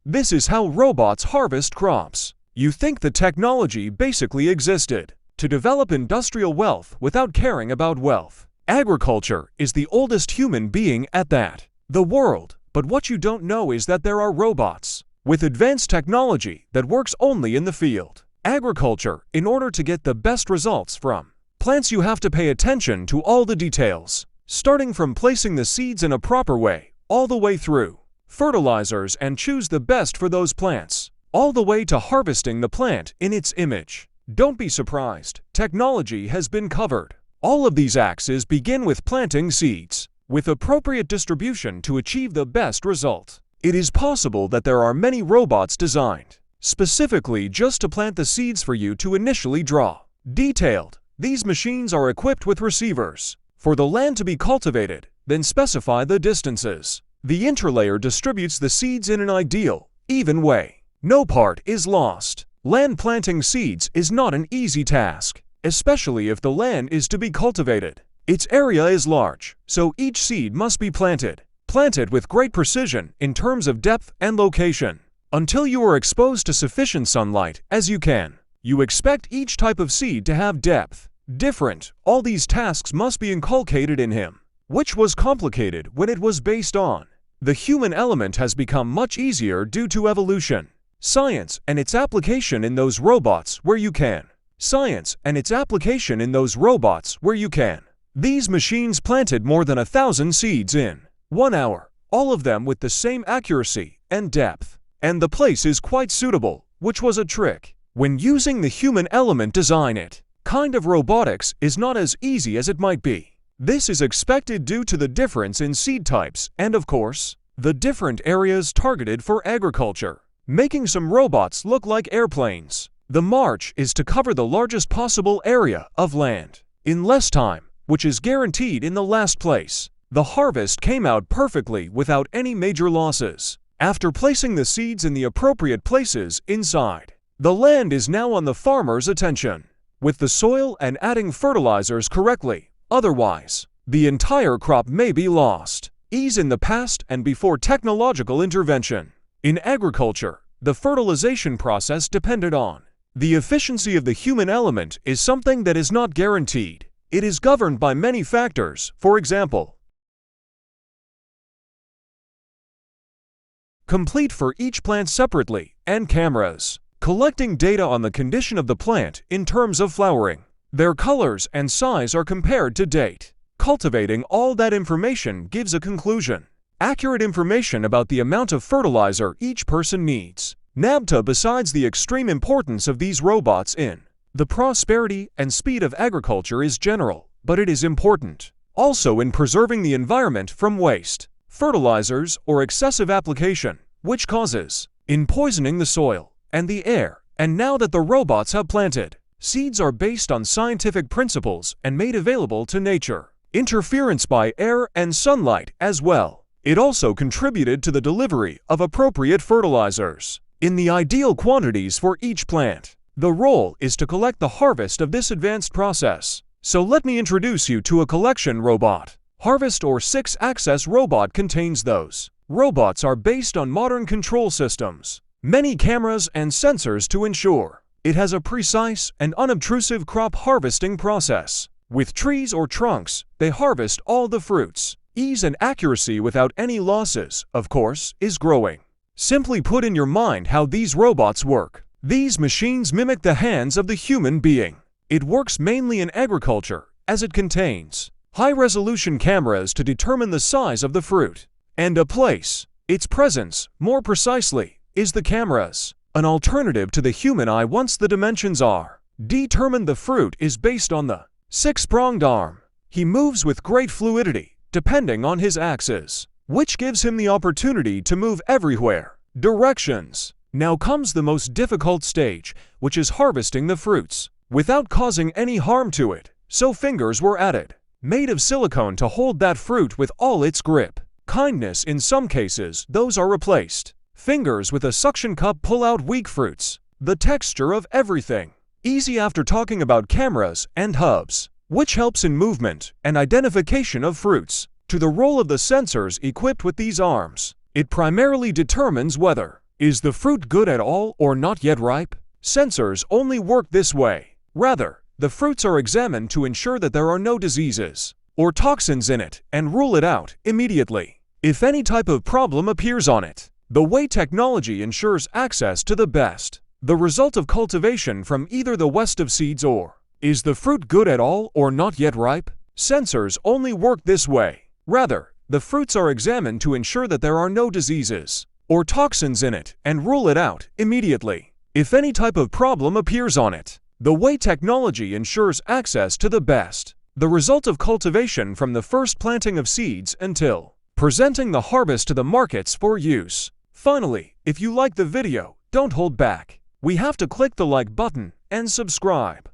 This is how robots harvest crops. You think the technology basically existed to develop industrial wealth without caring about wealth. Agriculture is the oldest human being at that. The world. But what you don't know is that there are robots with advanced technology that works only in the field. Agriculture, in order to get the best results from plants, you have to pay attention to all the details, starting from placing the seeds in a proper way, all the way through fertilizers and choose the best for those plants, all the way to harvesting the plant in its image. Don't be surprised, technology has been covered. All of these axes begin with planting seeds, with appropriate distribution to achieve the best result. It is possible that there are many robots designed specifically just to plant the seeds for you to initially draw. Detailed. These machines are equipped with receivers for the land to be cultivated, then specify the distances. The interlayer distributes the seeds in an ideal, even way. No part is lost. Land planting seeds is not an easy task, especially if the land is to be cultivated. Its area is large, so each seed must be planted with great precision in terms of depth and location, until you are exposed to sufficient sunlight as you can. You expect each type of seed to have depth. Different. All these tasks must be inculcated in him, which was complicated when it was based on. The human element has become much easier due to evolution. Science and its application in those robots where you can. Science and its application in those robots where you can. These machines planted more than 1,000 seeds in 1 hour, all of them with the same accuracy and depth. And the place is quite suitable, which was a trick. When using the human element design, it kind of robotics is not as easy as it might be. This is expected due to the difference in seed types and, of course, the different areas targeted for agriculture, making some robots look like airplanes. The march is to cover the largest possible area of land in less time, which is guaranteed in the last place. The harvest came out perfectly without any major losses. After placing the seeds in the appropriate places inside, the land is now on the farmer's attention, with the soil and adding fertilizers correctly. Otherwise, the entire crop may be lost. Ease in the past and before technological intervention. In agriculture, the fertilization process depended on the efficiency of the human element is something that is not guaranteed. It is governed by many factors, for example, complete for each plant separately, and cameras, collecting data on the condition of the plant in terms of flowering. Their colors and size are compared to date. Cultivating all that information gives a conclusion. Accurate information about the amount of fertilizer each person needs. NABTA, besides the extreme importance of these robots in the prosperity and speed of agriculture, is general, but it is important also in preserving the environment from waste, fertilizers, or excessive application, which causes in poisoning the soil and the air. And now that the robots have planted, seeds are based on scientific principles and made available to nature. Interference by air and sunlight as well. It also contributed to the delivery of appropriate fertilizers in the ideal quantities for each plant. The role is to collect the harvest of this advanced process. So let me introduce you to a collection robot. Harvest or 6-axis robot contains those. Robots are based on modern control systems, many cameras and sensors to ensure it has a precise and unobtrusive crop harvesting process. With trees or trunks, they harvest all the fruits. Ease and accuracy without any losses, of course, is growing. Simply put in your mind how these robots work. These machines mimic the hands of the human being. It works mainly in agriculture, as it contains high-resolution cameras to determine the size of the fruit and a place. Its presence, more precisely, is the cameras. An alternative to the human eye once the dimensions are determined. The fruit is based on the 6-pronged arm. He moves with great fluidity, depending on his axis, which gives him the opportunity to move everywhere. Directions. Now comes the most difficult stage, which is harvesting the fruits without causing any harm to it. So fingers were added, made of silicone to hold that fruit with all its grip. Kindness in some cases, those are replaced. Fingers with a suction cup pull out weak fruits. The texture of everything. Easy after talking about cameras and hubs, which helps in movement and identification of fruits, to the role of the sensors equipped with these arms. It primarily determines whether Is the fruit good at all or not yet ripe? Sensors only work this way. Rather, the fruits are examined to ensure that there are no diseases or toxins in it and rule it out immediately if any type of problem appears on it. The way technology ensures access to the best, the result of cultivation from either the west of seeds or is the fruit good at all or not yet ripe? Sensors only work this way. Rather, the fruits are examined to ensure that there are no diseases or toxins in it and rule it out immediately if any type of problem appears on it. The way technology ensures access to the best, the result of cultivation from the first planting of seeds until presenting the harvest to the markets for use. Finally, if you like the video, don't hold back. We have to click the like button and subscribe.